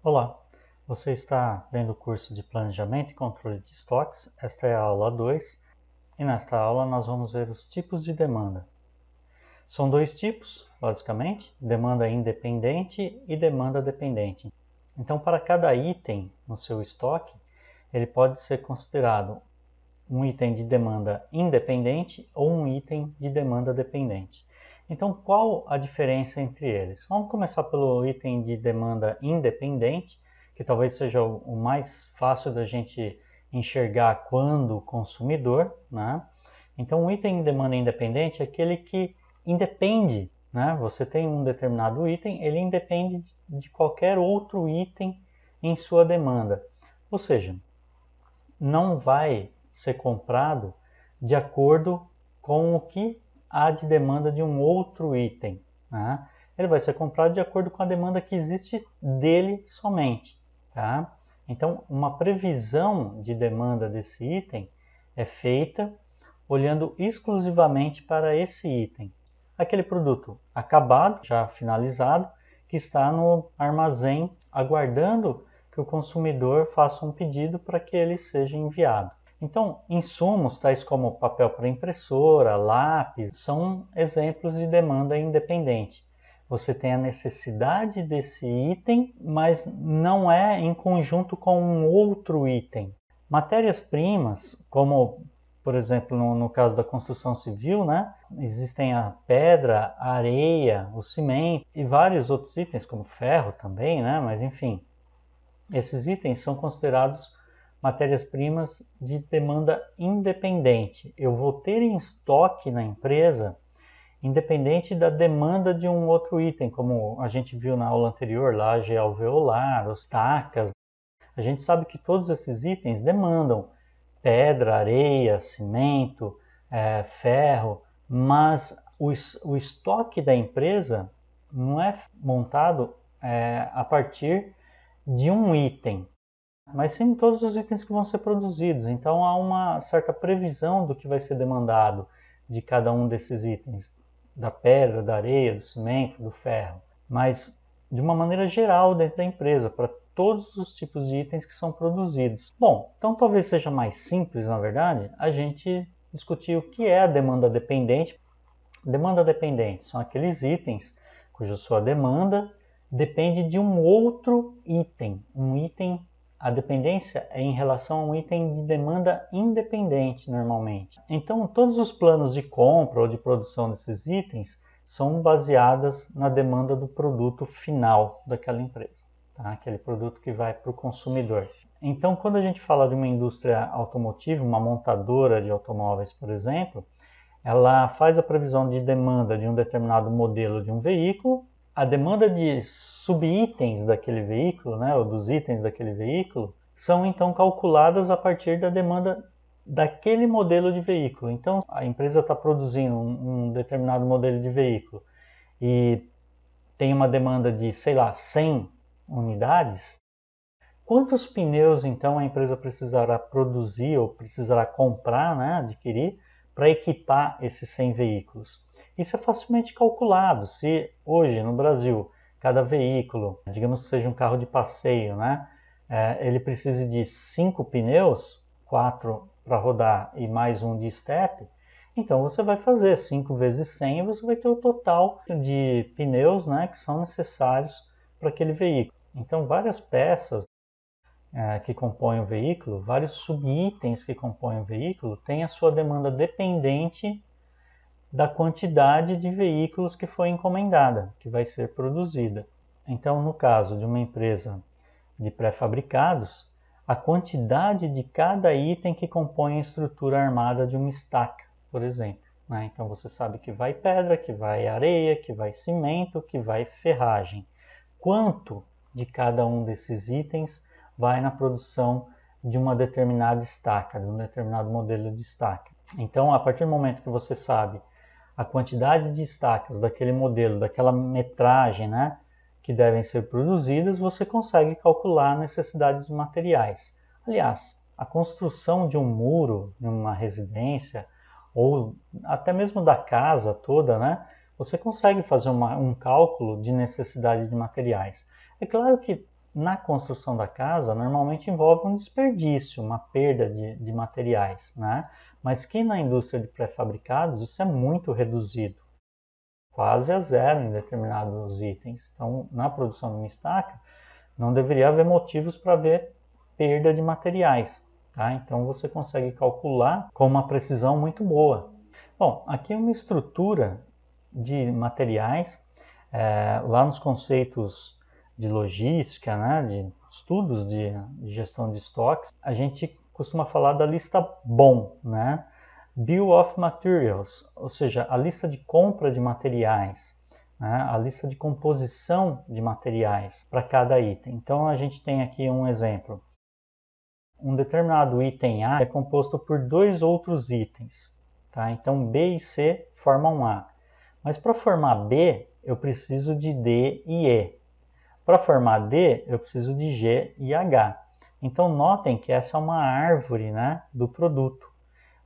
Olá, você está vendo o curso de Planejamento e Controle de Estoques. Esta é a aula 2 e nesta aula nós vamos ver os tipos de demanda. São dois tipos, basicamente, demanda independente e demanda dependente. Então, para cada item no seu estoque, ele pode ser considerado um item de demanda independente ou um item de demanda dependente. Então, qual a diferença entre eles? Vamos começar pelo item de demanda independente, que talvez seja o mais fácil da gente enxergar quando consumidor, né? Então, o item de demanda independente é aquele que independe, né? Você tem um determinado item, ele independe de qualquer outro item em sua demanda. Ou seja, não vai ser comprado de acordo com o que há de demanda de um outro item, né? Ele vai ser comprado de acordo com a demanda que existe dele somente, tá? Então, uma previsão de demanda desse item é feita olhando exclusivamente para esse item. Aquele produto acabado, já finalizado, que está no armazém aguardando que o consumidor faça um pedido para que ele seja enviado. Então, insumos tais como papel para impressora, lápis, são exemplos de demanda independente. Você tem a necessidade desse item, mas não é em conjunto com um outro item. Matérias-primas, como por exemplo no caso da construção civil, né? Existem a pedra, a areia, o cimento e vários outros itens, como ferro também, né? Mas enfim, esses itens são considerados matérias-primas de demanda independente. Eu vou ter em estoque na empresa, independente da demanda de um outro item, como a gente viu na aula anterior, laje alveolar, os tacas. A gente sabe que todos esses itens demandam pedra, areia, cimento, ferro, mas o estoque da empresa não é montado a partir de um item, mas sim todos os itens que vão ser produzidos. Então há uma certa previsão do que vai ser demandado de cada um desses itens, da pedra, da areia, do cimento, do ferro, mas de uma maneira geral dentro da empresa, para todos os tipos de itens que são produzidos. Bom, então talvez seja mais simples, na verdade, a gente discutir o que é a demanda dependente. Demanda dependente são aqueles itens cuja sua demanda depende de um outro item. A dependência é em relação a um item de demanda independente, normalmente. Então, todos os planos de compra ou de produção desses itens são baseadas na demanda do produto final daquela empresa, tá? Aquele produto que vai para o consumidor. Então, quando a gente fala de uma indústria automotiva, uma montadora de automóveis, por exemplo, ela faz a previsão de demanda de um determinado modelo de um veículo, a demanda de subitens daquele veículo, né, ou dos itens daquele veículo, são então calculadas a partir da demanda daquele modelo de veículo. Então, a empresa está produzindo um determinado modelo de veículo e tem uma demanda de, sei lá, 100 unidades, quantos pneus então a empresa precisará produzir ou precisará comprar, né, adquirir, para equipar esses 100 veículos? Isso é facilmente calculado. Se hoje no Brasil cada veículo, digamos que seja um carro de passeio, né, ele precisa de 5 pneus, 4 para rodar e mais um de estepe, então você vai fazer 5 vezes 100 e você vai ter o total de pneus, né, que são necessários para aquele veículo. Então várias peças que compõem o veículo, vários subitens que compõem o veículo, têm a sua demanda dependente da quantidade de veículos que foi encomendada, que vai ser produzida. Então, no caso de uma empresa de pré-fabricados, a quantidade de cada item que compõe a estrutura armada de uma estaca, por exemplo, né? Então você sabe que vai pedra, que vai areia, que vai cimento, que vai ferragem. Quanto de cada um desses itens vai na produção de uma determinada estaca, de um determinado modelo de estaca. Então, a partir do momento que você sabe a quantidade de estacas daquele modelo, daquela metragem, né, que devem ser produzidas, você consegue calcular a necessidade de materiais. Aliás, a construção de um muro, de uma residência, ou até mesmo da casa toda, né, você consegue fazer um cálculo de necessidade de materiais. É claro que na construção da casa normalmente envolve um desperdício, uma perda de materiais, né? Mas que na indústria de pré-fabricados isso é muito reduzido, quase a zero em determinados itens. Então, na produção de uma estaca, não deveria haver motivos para haver perda de materiais, tá? Então você consegue calcular com uma precisão muito boa. Bom, aqui é uma estrutura de materiais, lá nos conceitos de logística, né, de estudos de gestão de estoques, a gente costuma falar da lista BOM, né? Bill of Materials, ou seja, a lista de compra de materiais, né? A lista de composição de materiais para cada item. Então a gente tem aqui um exemplo. Um determinado item A é composto por dois outros itens, tá? Então B e C formam A. Mas para formar B, eu preciso de D e E. Para formar D, eu preciso de G e H. Então notem que essa é uma árvore, né, do produto.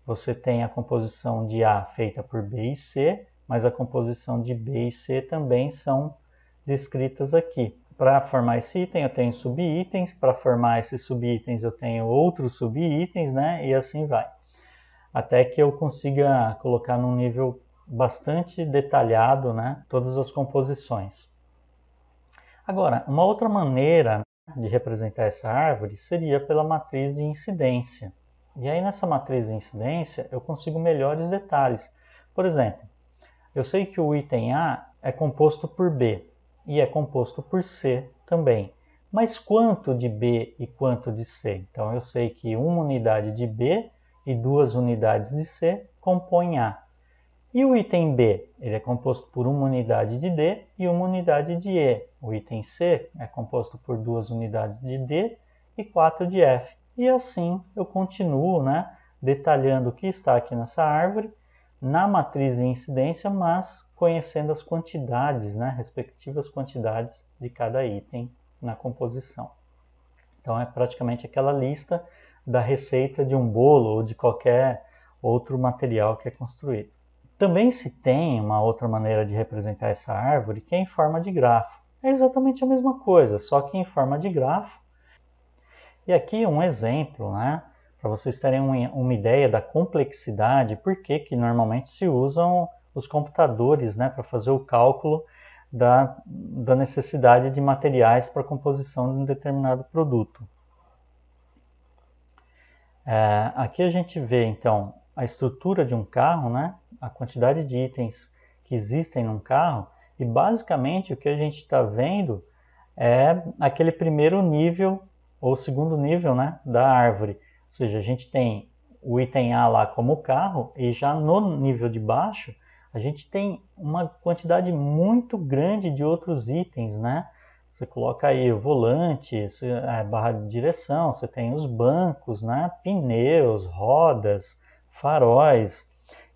Você tem a composição de A feita por B e C, mas a composição de B e C também são descritas aqui. Para formar esse item eu tenho subitens, para formar esses subitens eu tenho outros subitens, né, e assim vai. Até que eu consiga colocar num nível bastante detalhado, né, todas as composições. Agora, uma outra maneira de representar essa árvore seria pela matriz de incidência. E aí nessa matriz de incidência eu consigo melhores detalhes. Por exemplo, eu sei que o item A é composto por B e é composto por C também. Mas quanto de B e quanto de C? Então eu sei que uma unidade de B e 2 unidades de C compõem A. E o item B, ele é composto por uma unidade de D e uma unidade de E. O item C é composto por 2 unidades de D e 4 de F. E assim eu continuo, né, detalhando o que está aqui nessa árvore, na matriz de incidência, mas conhecendo as quantidades, né, respectivas quantidades de cada item na composição. Então é praticamente aquela lista da receita de um bolo ou de qualquer outro material que é construído. Também se tem uma outra maneira de representar essa árvore, que é em forma de grafo. É exatamente a mesma coisa, só que em forma de grafo. E aqui um exemplo, né, para vocês terem uma ideia da complexidade, por que normalmente se usam os computadores, né, para fazer o cálculo da necessidade de materiais para a composição de um determinado produto. Aqui a gente vê, então, a estrutura de um carro, né? A quantidade de itens que existem num carro, e basicamente o que a gente está vendo é aquele primeiro nível, ou segundo nível, né, da árvore. Ou seja, a gente tem o item A lá como carro, e já no nível de baixo, a gente tem uma quantidade muito grande de outros itens, né? Você coloca aí o volante, a barra de direção, você tem os bancos, né? Pneus, rodas, faróis.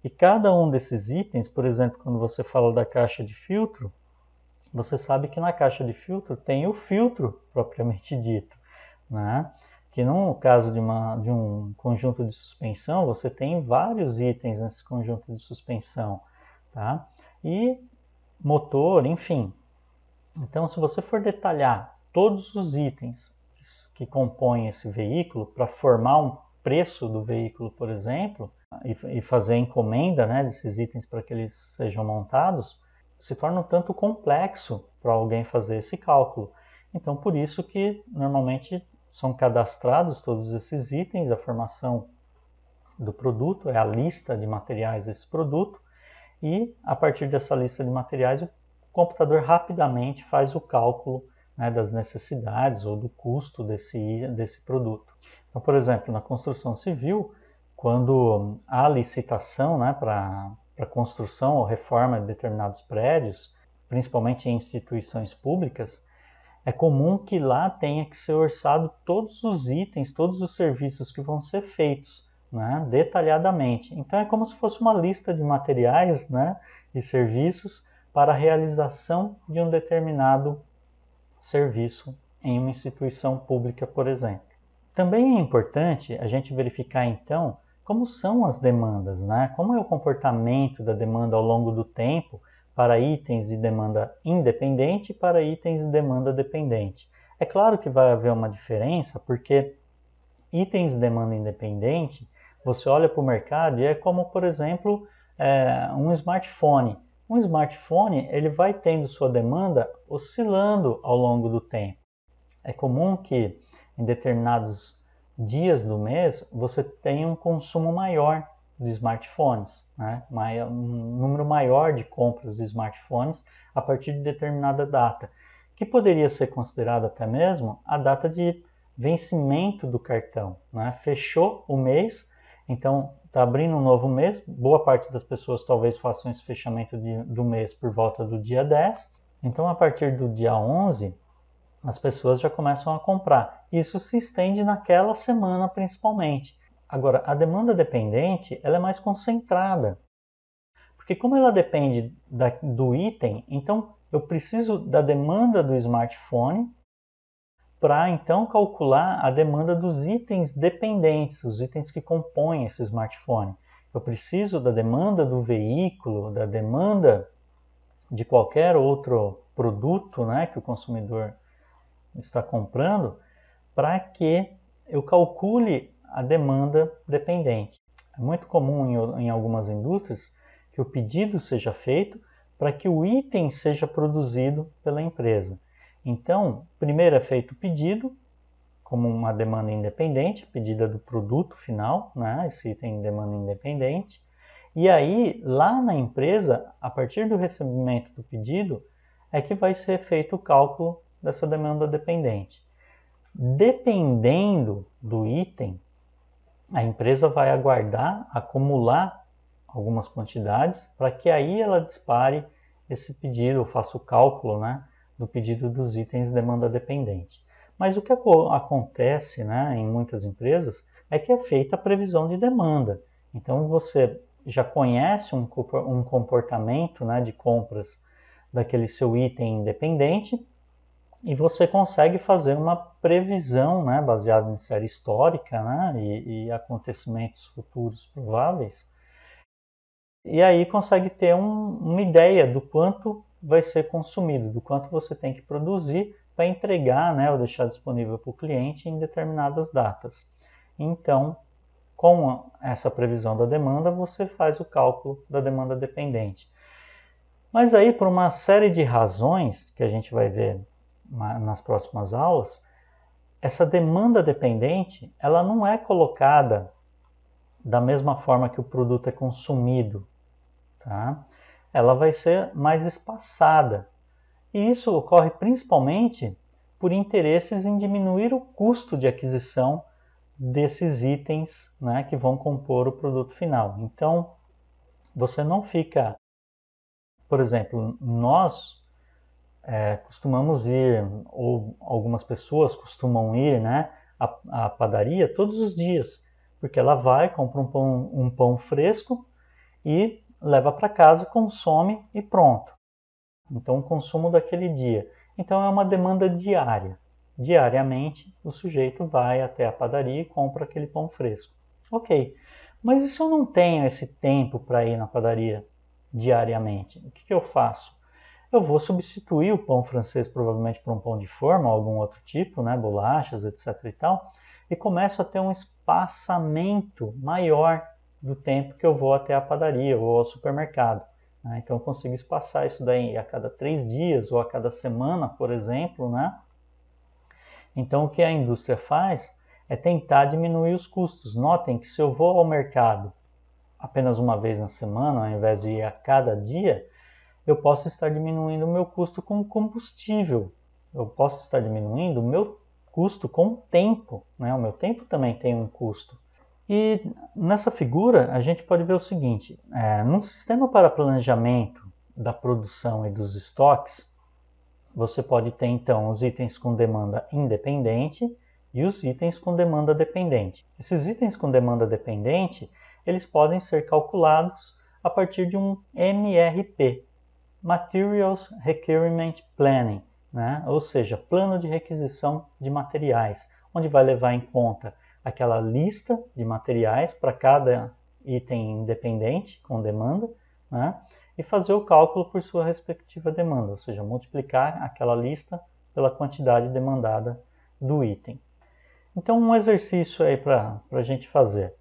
E cada um desses itens, por exemplo, quando você fala da caixa de filtro, você sabe que na caixa de filtro tem o filtro propriamente dito, né? Que no caso de um conjunto de suspensão, você tem vários itens nesse conjunto de suspensão, tá? E motor, enfim. Então, se você for detalhar todos os itens que compõem esse veículo para formar um preço do veículo, por exemplo, e fazer a encomenda, né, desses itens para que eles sejam montados, se torna um tanto complexo para alguém fazer esse cálculo. Então, por isso que normalmente são cadastrados todos esses itens, a formação do produto é a lista de materiais desse produto, e a partir dessa lista de materiais o computador rapidamente faz o cálculo, né, das necessidades ou do custo desse produto. Então, por exemplo, na construção civil, quando há licitação, né, para construção ou reforma de determinados prédios, principalmente em instituições públicas, é comum que lá tenha que ser orçado todos os itens, todos os serviços que vão ser feitos, né, detalhadamente. Então é como se fosse uma lista de materiais, né, e serviços para a realização de um determinado serviço em uma instituição pública, por exemplo. Também é importante a gente verificar, então, como são as demandas, né? Como é o comportamento da demanda ao longo do tempo para itens de demanda independente e para itens de demanda dependente. É claro que vai haver uma diferença, porque itens de demanda independente, você olha para o mercado e é como, por exemplo, um smartphone. Um smartphone ele vai tendo sua demanda oscilando ao longo do tempo. É comum que em determinados dias do mês você tenha um consumo maior de smartphones, né? Um número maior de compras de smartphones a partir de determinada data, que poderia ser considerada até mesmo a data de vencimento do cartão, né? Fechou o mês, então está abrindo um novo mês, boa parte das pessoas talvez façam esse fechamento do mês por volta do dia 10, então a partir do dia 11 as pessoas já começam a comprar. Isso se estende naquela semana principalmente. Agora, a demanda dependente ela é mais concentrada, porque como ela depende do item, então eu preciso da demanda do smartphone para então calcular a demanda dos itens dependentes, os itens que compõem esse smartphone. Eu preciso da demanda do veículo, da demanda de qualquer outro produto, né, que o consumidor está comprando, para que eu calcule a demanda dependente. É muito comum em algumas indústrias que o pedido seja feito para que o item seja produzido pela empresa. Então, primeiro é feito o pedido, como uma demanda independente, pedida do produto final, né? Esse item de demanda independente. E aí, lá na empresa, a partir do recebimento do pedido, é que vai ser feito o cálculo dessa demanda dependente. Dependendo do item, a empresa vai aguardar acumular algumas quantidades para que aí ela dispare esse pedido, ou faça o cálculo, né, do pedido dos itens de demanda dependente. Mas o que acontece, né, em muitas empresas é que é feita a previsão de demanda. Então você já conhece um comportamento, né, de compras daquele seu item independente e você consegue fazer uma previsão, né, baseada em série histórica, né, e acontecimentos futuros prováveis, e aí consegue ter uma ideia do quanto vai ser consumido, do quanto você tem que produzir para entregar, né, ou deixar disponível para o cliente em determinadas datas. Então, com essa previsão da demanda, você faz o cálculo da demanda dependente. Mas aí, por uma série de razões que a gente vai ver nas próximas aulas, essa demanda dependente, ela não é colocada da mesma forma que o produto é consumido, tá? Ela vai ser mais espaçada. E isso ocorre principalmente por interesses em diminuir o custo de aquisição desses itens, né, que vão compor o produto final. Então, você não fica, por exemplo, nós costumamos ir, ou algumas pessoas costumam ir, né, à padaria todos os dias, porque ela vai, compra um pão fresco e leva para casa, consome e pronto. Então, o consumo daquele dia. Então, é uma demanda diária. Diariamente, o sujeito vai até a padaria e compra aquele pão fresco. Ok, mas e se eu não tenho esse tempo para ir na padaria diariamente? O que eu faço? Eu vou substituir o pão francês provavelmente por um pão de forma, ou algum outro tipo, né, bolachas, etc. e tal, e começo a ter um espaçamento maior do tempo que eu vou até a padaria ou ao supermercado. Né? Então eu consigo espaçar isso daí a cada 3 dias ou a cada semana, por exemplo. Né? Então o que a indústria faz é tentar diminuir os custos. Notem que se eu vou ao mercado apenas uma vez na semana, ao invés de ir a cada dia, eu posso estar diminuindo o meu custo com combustível. Eu posso estar diminuindo o meu custo com o tempo. Né? O meu tempo também tem um custo. E nessa figura a gente pode ver o seguinte, num sistema para planejamento da produção e dos estoques, você pode ter então os itens com demanda independente e os itens com demanda dependente. Esses itens com demanda dependente, eles podem ser calculados a partir de um MRP, Materials Requirement Planning, né? Ou seja, plano de requisição de materiais, onde vai levar em conta aquela lista de materiais para cada item independente com demanda, né? E fazer o cálculo por sua respectiva demanda, ou seja, multiplicar aquela lista pela quantidade demandada do item. Então, um exercício aí para a gente fazer.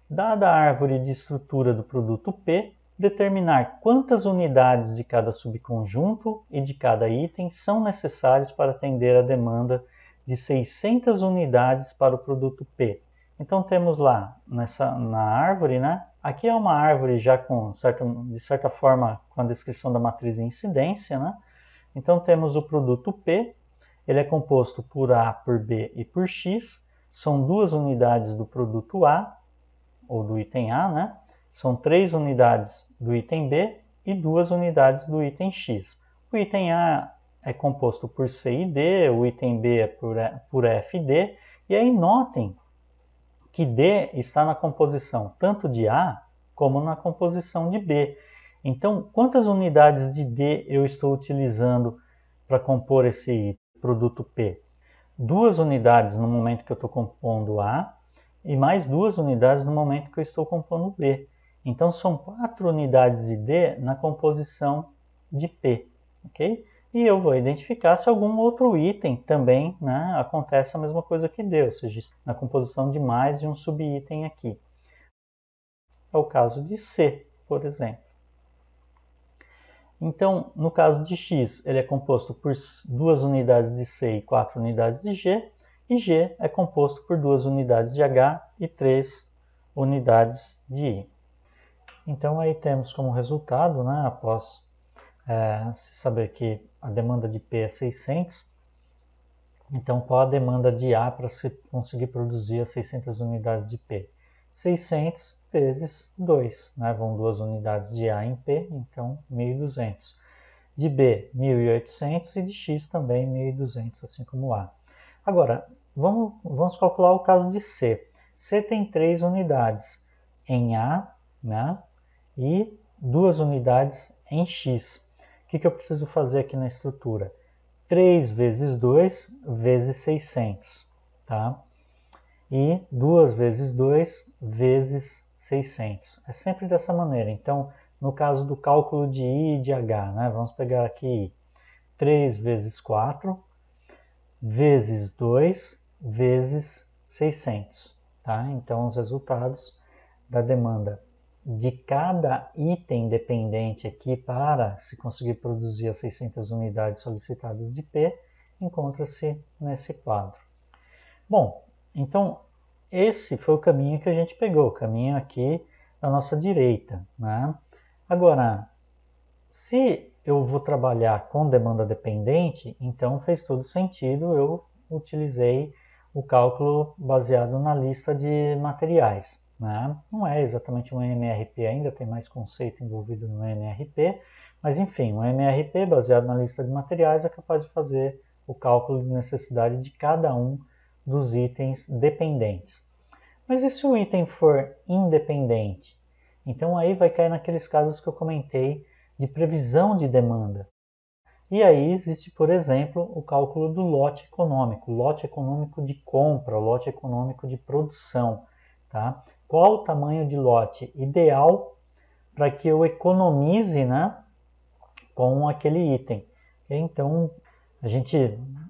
Dada a árvore de estrutura do produto P, determinar quantas unidades de cada subconjunto e de cada item são necessárias para atender a demanda de 600 unidades para o produto P. Então temos lá na árvore, né? Aqui é uma árvore já de certa forma com a descrição da matriz de incidência, né? Então temos o produto P, ele é composto por A, por B e por X, são 2 unidades do produto A, ou do item A, né? São 3 unidades do item B e 2 unidades do item X. O item A é composto por C e D, o item B é por F e D, e aí notem que D está na composição tanto de A como na composição de B. Então, quantas unidades de D eu estou utilizando para compor esse produto P? 2 unidades no momento que eu estou compondo A e mais 2 unidades no momento que eu estou compondo B. Então, são 4 unidades de D na composição de P, ok? E eu vou identificar se algum outro item também, né, acontece a mesma coisa que D, ou seja, na composição de mais de um subitem aqui. É o caso de C, por exemplo. Então, no caso de X, ele é composto por 2 unidades de C e 4 unidades de G, e G é composto por 2 unidades de H e 3 unidades de I. Então, aí temos como resultado, né, após se saber que a demanda de P é 600, então qual a demanda de A para se conseguir produzir as 600 unidades de P? 600 vezes 2, né? Vão 2 unidades de A em P, então 1.200. De B, 1.800 e de X também 1.200, assim como A. Agora, vamos calcular o caso de C. C tem 3 unidades em A, né? E 2 unidades em X. O que eu preciso fazer aqui na estrutura? 3 vezes 2 vezes 600, tá? E 2 vezes 2 vezes 600. É sempre dessa maneira. Então, no caso do cálculo de I e de H, né? Vamos pegar aqui I. 3 vezes 4 vezes 2 vezes 600, tá? Então, os resultados da demanda de cada item dependente aqui para se conseguir produzir as 600 unidades solicitadas de P, encontra-se nesse quadro. Bom, então esse foi o caminho que a gente pegou, o caminho aqui da nossa direita, né? Agora, se eu vou trabalhar com demanda dependente, então fez todo sentido, eu utilizei o cálculo baseado na lista de materiais. Né? Não é exatamente um MRP ainda, tem mais conceito envolvido no MRP, mas enfim, um MRP baseado na lista de materiais é capaz de fazer o cálculo de necessidade de cada um dos itens dependentes. Mas e se o item for independente? Então aí vai cair naqueles casos que eu comentei de previsão de demanda. E aí existe, por exemplo, o cálculo do lote econômico de compra, o lote econômico de produção. Tá? Qual o tamanho de lote ideal para que eu economize, né, com aquele item? Então,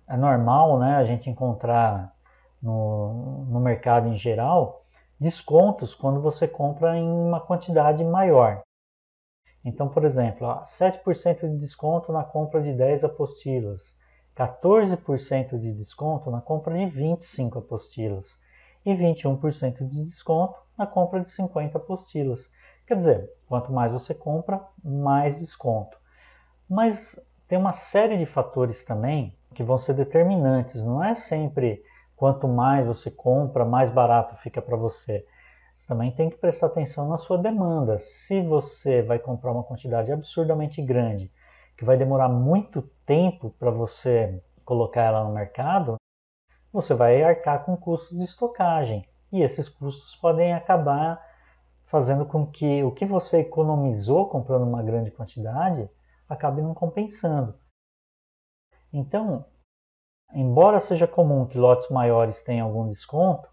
é normal, né, a gente encontrar no mercado em geral descontos quando você compra em uma quantidade maior. Então, por exemplo, 7% de desconto na compra de 10 apostilas, 14% de desconto na compra de 25 apostilas e 21% de desconto na compra de 50 apostilas. Quer dizer, quanto mais você compra, mais desconto. Mas tem uma série de fatores também que vão ser determinantes. Não é sempre quanto mais você compra, mais barato fica para você. Você também tem que prestar atenção na sua demanda. Se você vai comprar uma quantidade absurdamente grande, que vai demorar muito tempo para você colocar ela no mercado, você vai arcar com custos de estocagem. E esses custos podem acabar fazendo com que o que você economizou comprando uma grande quantidade acabe não compensando. Então, embora seja comum que lotes maiores tenham algum desconto,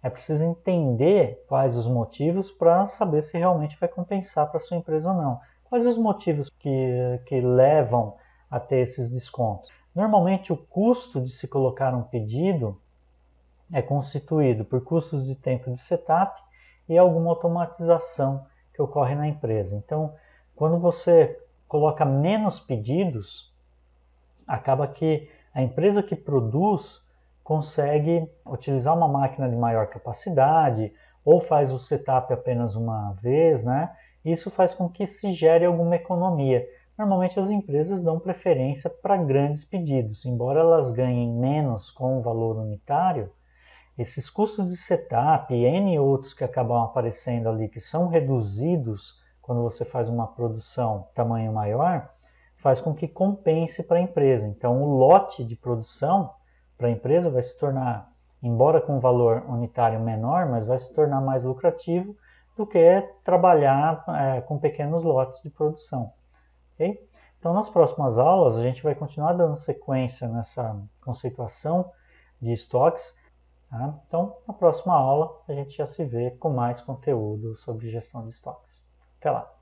é preciso entender quais os motivos para saber se realmente vai compensar para a sua empresa ou não. Quais os motivos que levam a ter esses descontos? Normalmente o custo de se colocar um pedido é constituído por custos de tempo de setup e alguma automatização que ocorre na empresa. Então, quando você coloca menos pedidos, acaba que a empresa que produz consegue utilizar uma máquina de maior capacidade ou faz o setup apenas uma vez, né? Isso faz com que se gere alguma economia. Normalmente as empresas dão preferência para grandes pedidos, embora elas ganhem menos com o valor unitário. Esses custos de setup e N outros que acabam aparecendo ali, que são reduzidos quando você faz uma produção tamanho maior, faz com que compense para a empresa. Então, o lote de produção para a empresa vai se tornar, embora com valor unitário menor, mas vai se tornar mais lucrativo do que trabalhar com pequenos lotes de produção. Okay? Então, nas próximas aulas, a gente vai continuar dando sequência nessa conceituação de estoques. Tá? Então, na próxima aula, a gente já se vê com mais conteúdo sobre gestão de estoques. Até lá!